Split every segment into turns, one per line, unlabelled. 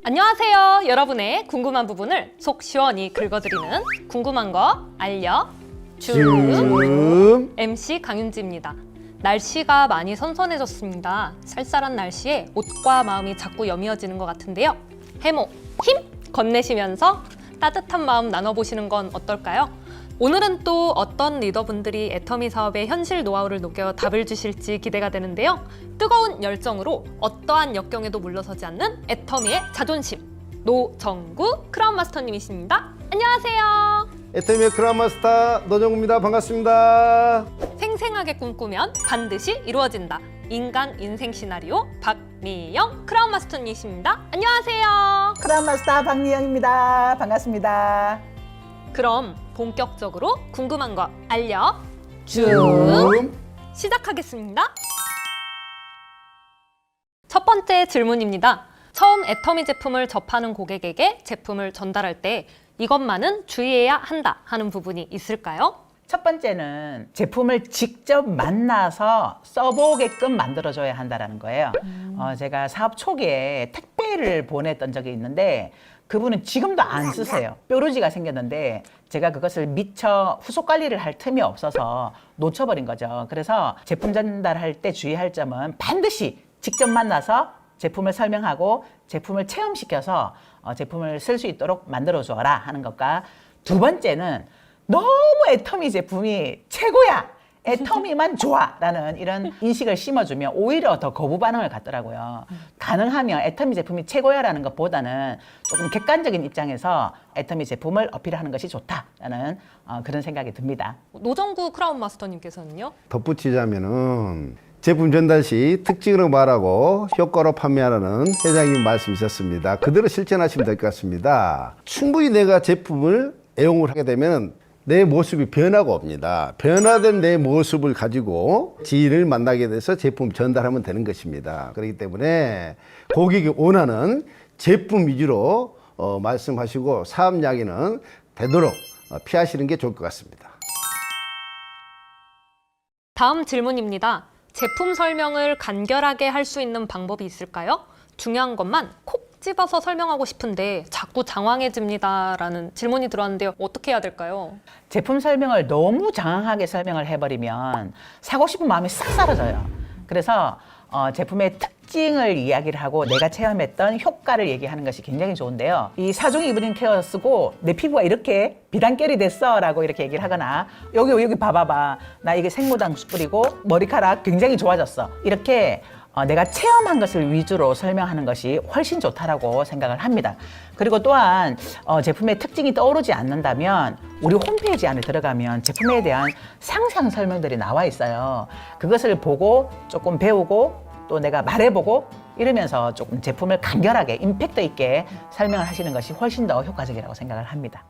안녕하세요. 여러분의 궁금한 부분을 속 시원히 긁어드리는 궁금한 거 알려줌 MC 강윤지입니다. 날씨가 많이 선선해졌습니다. 쌀쌀한 날씨에 옷과 마음이 자꾸 여미어지는 것 같은데요. 해모, 힘 건네시면서 따뜻한 마음 나눠보시는 건 어떨까요? 오늘은 또 어떤 리더분들이 애터미 사업의 현실 노하우를 녹여 답을 주실지 기대가 되는데요. 뜨거운 열정으로 어떠한 역경에도 물러서지 않는 애터미의 자존심, 노정구 크라운 마스터님이십니다. 안녕하세요.
애터미의 크라운 마스터 노정구입니다. 반갑습니다.
생생하게 꿈꾸면 반드시 이루어진다. 인간 인생 시나리오 박미영 크라운 마스터님이십니다. 안녕하세요.
크라운 마스터 박미영입니다. 반갑습니다.
그럼 본격적으로 궁금한 거
줌.
시작하겠습니다. 첫 번째 질문입니다. 처음 애터미 제품을 접하는 고객에게 제품을 전달할 때 이것만은 주의해야 한다 하는 부분이 있을까요?
첫 번째는 제품을 직접 만나서 써보게끔 만들어줘야 한다는 거예요. 제가 사업 초기에 택배를 보냈던 적이 있는데 그분은 지금도 안 쓰세요. 뾰루지가 생겼는데 제가 그것을 미처 후속 관리를 할 틈이 없어서 놓쳐버린 거죠. 그래서 제품 전달할 때 주의할 점은 반드시 직접 만나서 제품을 설명하고 제품을 체험시켜서 제품을 쓸 수 있도록 만들어줘라 하는 것과, 두 번째는 너무 애터미 제품이 최고야, 애터미만 좋아 라는 이런 인식을 심어주면 오히려 더 거부 반응을 갖더라고요. 가능하면 애터미 제품이 최고야 라는 것보다는 조금 객관적인 입장에서 애터미 제품을 어필하는 것이 좋다라는 그런 생각이 듭니다.
노정구 크라운 마스터님께서는요?
덧붙이자면은 제품 전달 시 특징으로 말하고 효과로 판매하라는 회장님 말씀이셨습니다. 그대로 실천하시면 될 것 같습니다. 충분히 내가 제품을 애용을 하게 되면 내 모습이 변화가 옵니다. 변화된 내 모습을 가지고 지인을 만나게 돼서 제품 전달하면 되는 것입니다. 그렇기 때문에 고객이 원하는 제품 위주로 말씀하시고 사업 이야기는 되도록 피하시는 게 좋을 것 같습니다.
다음 질문입니다. 제품 설명을 간결하게 할 수 있는 방법이 있을까요? 중요한 것만 콕 집어서 설명하고 싶은데 자꾸 장황해집니다 라는 질문이 들어왔는데요. 어떻게 해야 될까요?
제품 설명을 너무 장황하게 설명을 해버리면 사고 싶은 마음이 싹 사라져요. 그래서 제품의 특징을 이야기를 하고 내가 체험했던 효과를 얘기하는 것이 굉장히 좋은데요. 이 사중 이브닝 케어 쓰고 내 피부가 이렇게 비단결이 됐어 라고 이렇게 얘기를 하거나, 여기 봐봐봐, 나 이게 생모당 뿌리고 머리카락 굉장히 좋아졌어, 이렇게 내가 체험한 것을 위주로 설명하는 것이 훨씬 좋다라고 생각을 합니다. 그리고 또한 제품의 특징이 떠오르지 않는다면 우리 홈페이지 안에 들어가면 제품에 대한 상세한 설명들이 나와 있어요. 그것을 보고 조금 배우고 또 내가 말해보고 이러면서 조금 제품을 간결하게 임팩트 있게 설명을 하시는 것이 훨씬 더 효과적이라고 생각을 합니다.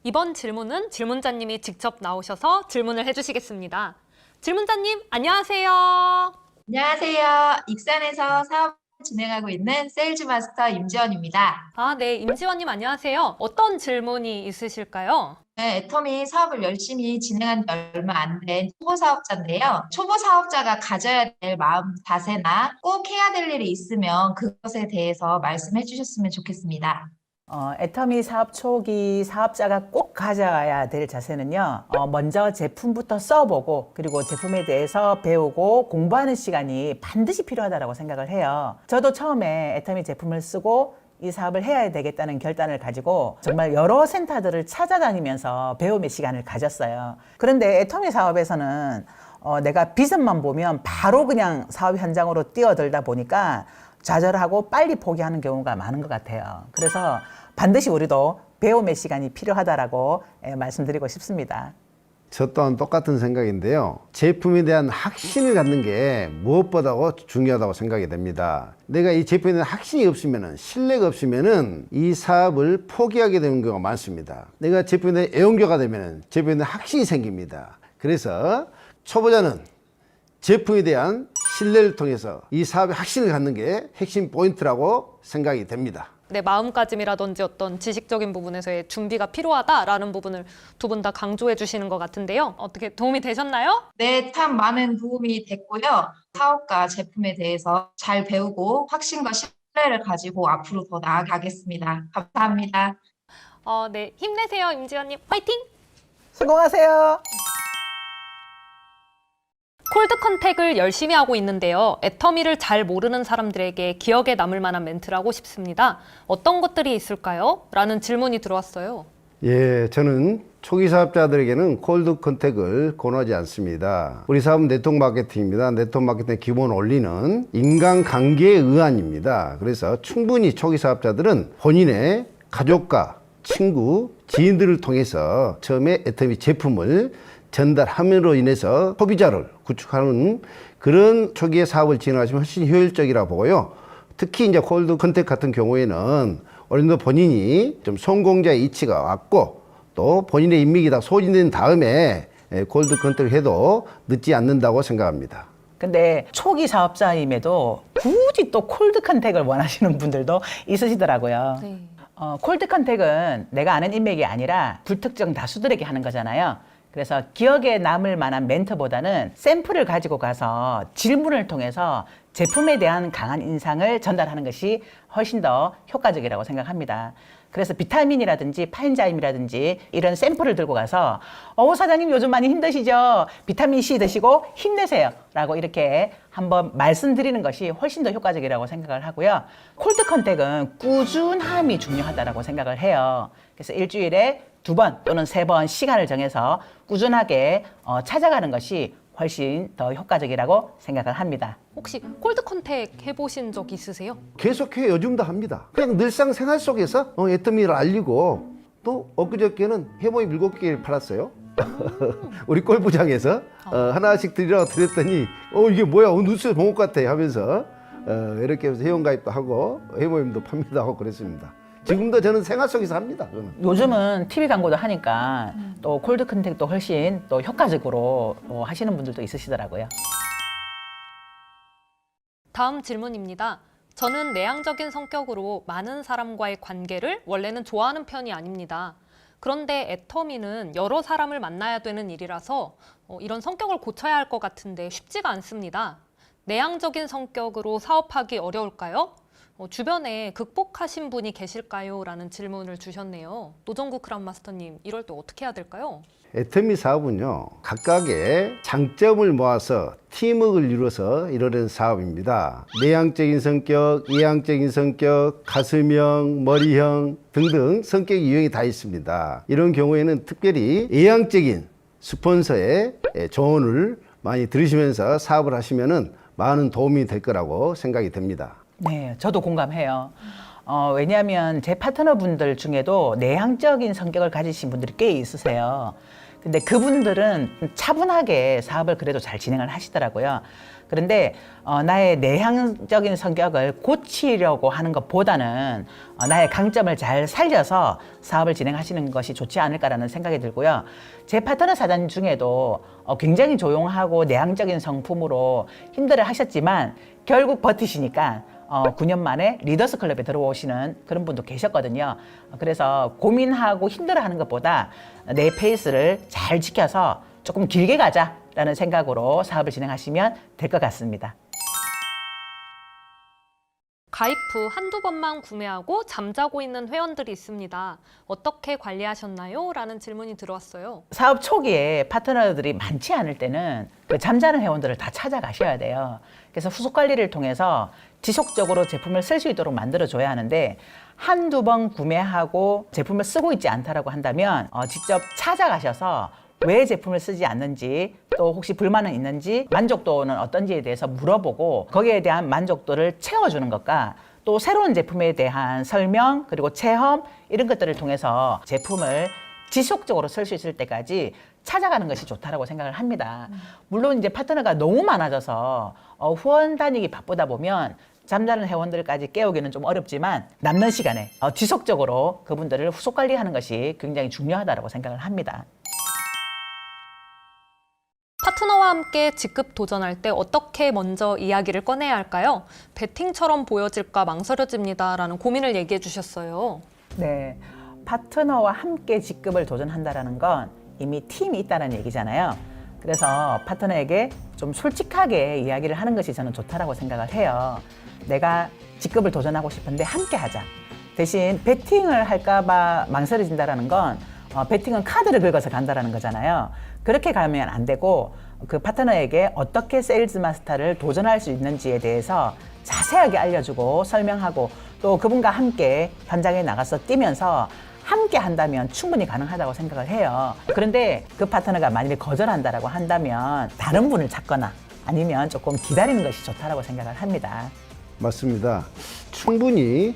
이번 질문은 질문자님이 직접 나오셔서 질문을 해주시겠습니다. 질문자님, 안녕하세요.
안녕하세요. 익산에서 사업을 진행하고 있는 세일즈 마스터 임지원입니다.
네, 임지원님 안녕하세요. 어떤 질문이 있으실까요?
네, 애터미 사업을 열심히 진행한 지 얼마 안 된 초보 사업자인데요. 초보 사업자가 가져야 될 마음 자세나 꼭 해야 될 일이 있으면 그것에 대해서 말씀해 주셨으면 좋겠습니다.
애터미 사업 초기 사업자가 꼭 가져야 될 자세는요, 먼저 제품부터 써보고 그리고 제품에 대해서 배우고 공부하는 시간이 반드시 필요하다고 생각을 해요. 저도 처음에 애터미 제품을 쓰고 이 사업을 해야 되겠다는 결단을 가지고 정말 여러 센터들을 찾아다니면서 배움의 시간을 가졌어요. 그런데 애터미 사업에서는 내가 비전만 보면 바로 그냥 사업 현장으로 뛰어들다 보니까 좌절하고 빨리 포기하는 경우가 많은 것 같아요. 그래서 반드시 우리도 배움의 시간이 필요하다라고 말씀드리고 싶습니다.
저 또한 똑같은 생각인데요. 제품에 대한 확신을 갖는 게 무엇보다도 중요하다고 생각이 됩니다. 내가 이 제품에 대한 확신이 없으면, 신뢰가 없으면 이 사업을 포기하게 되는 경우가 많습니다. 내가 제품에 대한 애용자가 되면 제품에 대한 확신이 생깁니다. 그래서 초보자는 제품에 대한 신뢰를 통해서 이 사업에 확신을 갖는 게 핵심 포인트라고 생각이 됩니다.
내 마음가짐이라든지 어떤 지식적인 부분에서의 준비가 필요하다라는 부분을 두 분 다 강조해 주시는 것 같은데요. 어떻게 도움이 되셨나요?
네, 참 많은 도움이 됐고요. 사업과 제품에 대해서 잘 배우고 확신과 신뢰를 가지고 앞으로 더 나아가겠습니다. 감사합니다.
네, 힘내세요, 임지연님. 화이팅!
성공하세요.
콜드 컨택을 열심히 하고 있는데요. 애터미를 잘 모르는 사람들에게 기억에 남을 만한 멘트를 하고 싶습니다. 어떤 것들이 있을까요? 라는 질문이 들어왔어요.
예, 저는 초기 사업자들에게는 콜드 컨택을 권하지 않습니다. 우리 사업은 네트워크 마케팅입니다. 네트워크 마케팅의 기본 원리는 인간관계의 의안입니다. 그래서 충분히 초기 사업자들은 본인의 가족과 친구, 지인들을 통해서 처음에 애터미 제품을 전달함으로 인해서 소비자를 구축하는 그런 초기의 사업을 진행하시면 훨씬 효율적이라 보고요. 특히 이제 콜드 컨택 같은 경우에는 어느 정도 본인이 좀 성공자의 이치가 왔고 또 본인의 인맥이 다 소진된 다음에 콜드 컨택을 해도 늦지 않는다고 생각합니다.
근데 초기 사업자임에도 굳이 또 콜드 컨택을 원하시는 분들도 있으시더라고요.
네.
콜드 컨택은 내가 아는 인맥이 아니라 불특정 다수들에게 하는 거잖아요. 그래서 기억에 남을 만한 멘트보다는 샘플을 가지고 가서 질문을 통해서 제품에 대한 강한 인상을 전달하는 것이 훨씬 더 효과적이라고 생각합니다. 그래서 비타민이라든지 파인자임이라든지 이런 샘플을 들고 가서 사장님 요즘 많이 힘드시죠? 비타민 C 드시고 힘내세요 라고 이렇게 한번 말씀드리는 것이 훨씬 더 효과적이라고 생각을 하고요. 콜드 컨택은 꾸준함이 중요하다고 생각을 해요. 그래서 일주일에 2번 또는 3번 시간을 정해서 꾸준하게 찾아가는 것이 훨씬 더 효과적이라고 생각을 합니다.
혹시 콜드 컨택 해보신 적 있으세요?
계속해 요즘도 합니다. 그냥 늘상 생활 속에서 애터미를 알리고 또 엊그저께는 해모이 7개를 팔았어요. 우리 골프장에서 하나씩 드렸더니 이게 뭐야 뉴스에 본 것 같아 하면서 이렇게 해서 회원가입도 하고 해모임도 팝니다 하고 그랬습니다. 지금도 저는 생활 속에서 합니다. 그거는.
요즘은 TV 광고도 하니까 또 콜드 컨택도 훨씬 또 효과적으로 하시는 분들도 있으시더라고요.
다음 질문입니다. 저는 내향적인 성격으로 많은 사람과의 관계를 원래는 좋아하는 편이 아닙니다. 그런데 애터미는 여러 사람을 만나야 되는 일이라서 이런 성격을 고쳐야 할 것 같은데 쉽지가 않습니다. 내향적인 성격으로 사업하기 어려울까요? 주변에 극복하신 분이 계실까요? 라는 질문을 주셨네요. 노정구 그란마스터님, 이럴 때 어떻게 해야 될까요?
애터미 사업은요, 각각의 장점을 모아서 팀워크를 이루어서 이루어낸 사업입니다. 내향적인 성격, 외향적인 성격, 가슴형, 머리형 등등 성격 유형이 다 있습니다. 이런 경우에는 특별히 외향적인 스폰서의 조언을 많이 들으시면서 사업을 하시면은 많은 도움이 될 거라고 생각이 됩니다.
네, 저도 공감해요. 왜냐하면 제 파트너분들 중에도 내향적인 성격을 가지신 분들이 꽤 있으세요. 근데 그분들은 차분하게 사업을 그래도 잘 진행을 하시더라고요. 그런데 나의 내향적인 성격을 고치려고 하는 것보다는 나의 강점을 잘 살려서 사업을 진행하시는 것이 좋지 않을까라는 생각이 들고요. 제 파트너 사장 중에도 굉장히 조용하고 내향적인 성품으로 힘들어 하셨지만 결국 버티시니까 9년 만에 리더스 클럽에 들어오시는 그런 분도 계셨거든요. 그래서 고민하고 힘들어하는 것보다 내 페이스를 잘 지켜서 조금 길게 가자라는 생각으로 사업을 진행하시면 될 것 같습니다.
가입 후 한두 번만 구매하고 잠자고 있는 회원들이 있습니다. 어떻게 관리하셨나요? 라는 질문이 들어왔어요.
사업 초기에 파트너들이 많지 않을 때는 그 잠자는 회원들을 다 찾아가셔야 돼요. 그래서 후속 관리를 통해서 지속적으로 제품을 쓸 수 있도록 만들어줘야 하는데 한두 번 구매하고 제품을 쓰고 있지 않다라고 한다면 직접 찾아가셔서 왜 제품을 쓰지 않는지 또 혹시 불만은 있는지 만족도는 어떤지에 대해서 물어보고 거기에 대한 만족도를 채워주는 것과 또 새로운 제품에 대한 설명 그리고 체험 이런 것들을 통해서 제품을 지속적으로 쓸 수 있을 때까지 찾아가는 것이 좋다라고 생각을 합니다. 물론 이제 파트너가 너무 많아져서 후원 다니기 바쁘다 보면 잠자는 회원들까지 깨우기는 좀 어렵지만 남는 시간에 지속적으로 그분들을 후속 관리하는 것이 굉장히 중요하다고 생각을 합니다.
파트너와 함께 직급 도전할 때 어떻게 먼저 이야기를 꺼내야 할까요? 베팅처럼 보여질까 망설여집니다 라는 고민을 얘기해 주셨어요.
네, 파트너와 함께 직급을 도전한다라는 건 이미 팀이 있다는 얘기잖아요. 그래서 파트너에게 좀 솔직하게 이야기를 하는 것이 저는 좋다라고 생각을 해요. 내가 직급을 도전하고 싶은데 함께 하자. 대신 베팅을 할까봐 망설여진다라는 건 베팅은 카드를 긁어서 간다라는 거잖아요. 그렇게 가면 안 되고 그 파트너에게 어떻게 세일즈 마스터를 도전할 수 있는지에 대해서 자세하게 알려주고 설명하고 또 그분과 함께 현장에 나가서 뛰면서 함께 한다면 충분히 가능하다고 생각을 해요. 그런데 그 파트너가 만약에 거절한다라고 한다면 다른 분을 찾거나 아니면 조금 기다리는 것이 좋다라고 생각을 합니다.
맞습니다. 충분히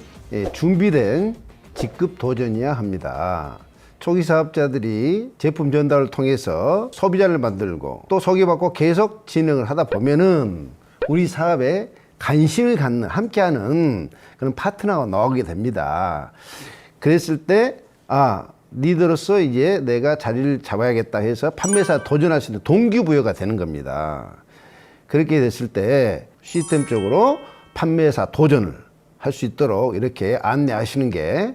준비된 직급 도전이어야 합니다. 초기 사업자들이 제품 전달을 통해서 소비자를 만들고 또 소개받고 계속 진행을 하다 보면은 우리 사업에 관심을 갖는 함께하는 그런 파트너가 나오게 됩니다. 그랬을 때 리더로서 이제 내가 자리를 잡아야겠다 해서 판매사 도전할 수 있는 동기부여가 되는 겁니다. 그렇게 됐을 때 시스템적으로 판매사 도전을 할 수 있도록 이렇게 안내하시는 게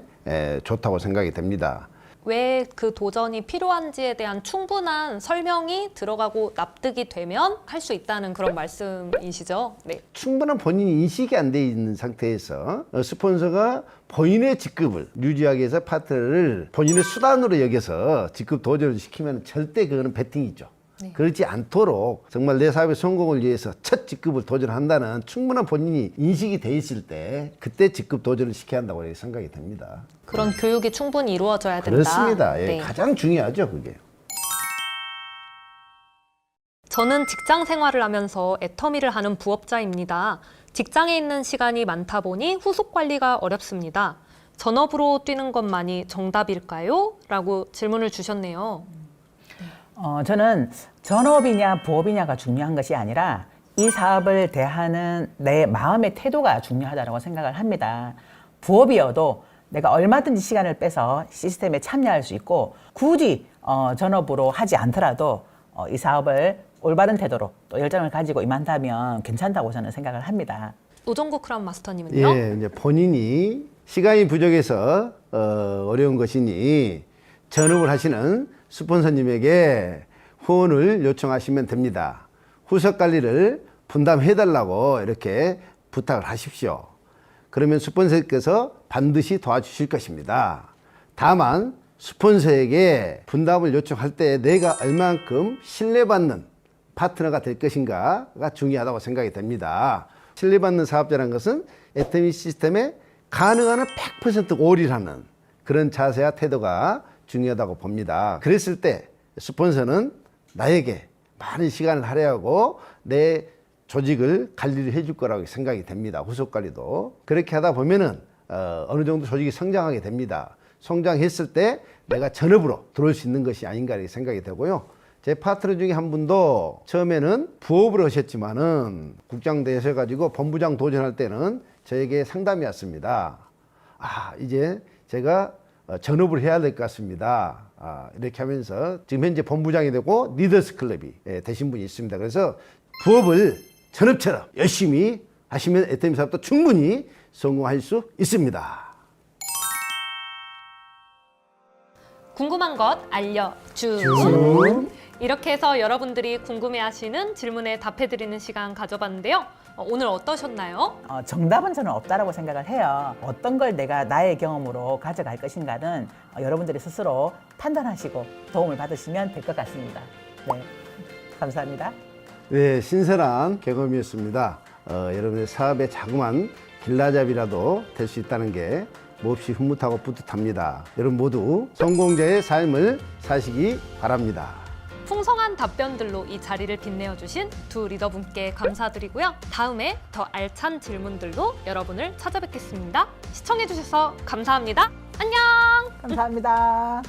좋다고 생각이 됩니다.
왜 그 도전이 필요한지에 대한 충분한 설명이 들어가고 납득이 되면 할 수 있다는 그런 말씀이시죠? 네.
충분한 본인 인식이 안 돼 있는 상태에서 스폰서가 본인의 직급을 유지하기 위해서 파트너를 본인의 수단으로 여겨서 직급 도전을 시키면 절대 그거는 베팅이죠.
네.
그렇지 않도록 정말 내 사업의 성공을 위해서 첫 직급을 도전한다는 충분한 본인이 인식이 돼 있을 때 그때 직급 도전을 시켜야 한다고 생각이 됩니다.
그런 교육이 충분히 이루어져야 된다.
그렇습니다. 예,
네.
가장 중요하죠, 그게.
저는 직장 생활을 하면서 애터미를 하는 부업자입니다. 직장에 있는 시간이 많다 보니 후속 관리가 어렵습니다. 전업으로 뛰는 것만이 정답일까요? 라고 질문을 주셨네요.
저는 전업이냐 부업이냐가 중요한 것이 아니라 이 사업을 대하는 내 마음의 태도가 중요하다고 생각을 합니다. 부업이어도 내가 얼마든지 시간을 빼서 시스템에 참여할 수 있고 굳이 전업으로 하지 않더라도 이 사업을 올바른 태도로 또 열정을 가지고 임한다면 괜찮다고 저는 생각을 합니다.
노정구 크라운 마스터님은요?
예, 이제 본인이 시간이 부족해서 어려운 것이니 전업을 하시는 스폰서님에게 후원을 요청하시면 됩니다. 후속 관리를 분담해달라고 이렇게 부탁을 하십시오. 그러면 스폰서께서 반드시 도와주실 것입니다. 다만 스폰서에게 분담을 요청할 때 내가 얼만큼 신뢰받는 파트너가 될 것인가가 중요하다고 생각이 됩니다. 신뢰받는 사업자라는 것은 애터미 시스템에 가능한 한 100% 올인하는 그런 자세와 태도가 중요하다고 봅니다. 그랬을 때 스폰서는 나에게 많은 시간을 할애하고 내 조직을 관리를 해줄 거라고 생각이 됩니다. 후속 관리도. 그렇게 하다 보면은 어느 정도 조직이 성장하게 됩니다. 성장했을 때 내가 전업으로 들어올 수 있는 것이 아닌가 이렇게 생각이 되고요. 제 파트너 중에 한 분도 처음에는 부업을 하셨지만은 국장 되셔가지고 본부장 도전할 때는 저에게 상담이 왔습니다. 이제 제가 전업을 해야 될 것 같습니다. 이렇게 하면서 지금 현재 본부장이 되고 리더스 클럽이 되신 분이 있습니다. 그래서 부업을 전업처럼 열심히 하시면 애터미 사업도 충분히 성공할 수 있습니다.
궁금한 것 알려준. 이렇게 해서 여러분들이 궁금해하시는 질문에 답해드리는 시간 가져봤는데요. 오늘 어떠셨나요?
정답은 저는 없다라고 생각을 해요. 어떤 걸 내가 나의 경험으로 가져갈 것인가는 여러분들이 스스로 판단하시고 도움을 받으시면 될 것 같습니다. 네, 감사합니다.
네, 신선한 경험이었습니다. 여러분의 사업의 자그마한 길라잡이라도 될 수 있다는 게 몹시 흐뭇하고 뿌듯합니다. 여러분 모두 성공자의 삶을 사시기 바랍니다.
풍성한 답변들로 이 자리를 빛내어주신 두 리더분께 감사드리고요. 다음에 더 알찬 질문들로 여러분을 찾아뵙겠습니다. 시청해주셔서 감사합니다. 안녕!
감사합니다.